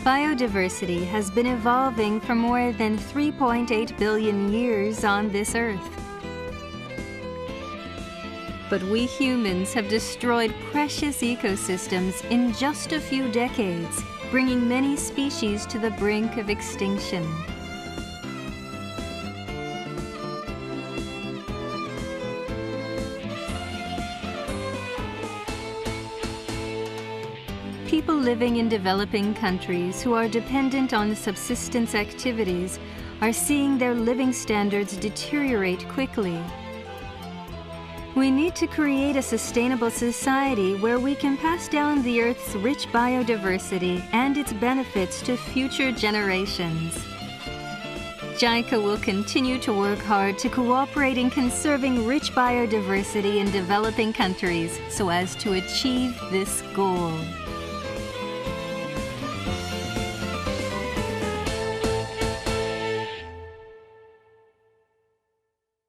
Biodiversity has been evolving for more than 3.8 billion years on this Earth. But we humans have destroyed precious ecosystems in just a few decades, bringing many species to the brink of extinction. People living in developing countries who are dependent on subsistence activities are seeing their living standards deteriorate quickly. We need to create a sustainable society where we can pass down the Earth's rich biodiversity and its benefits to future generations. JICA will continue to work hard to cooperate in conserving rich biodiversity in developing countries so as to achieve this goal.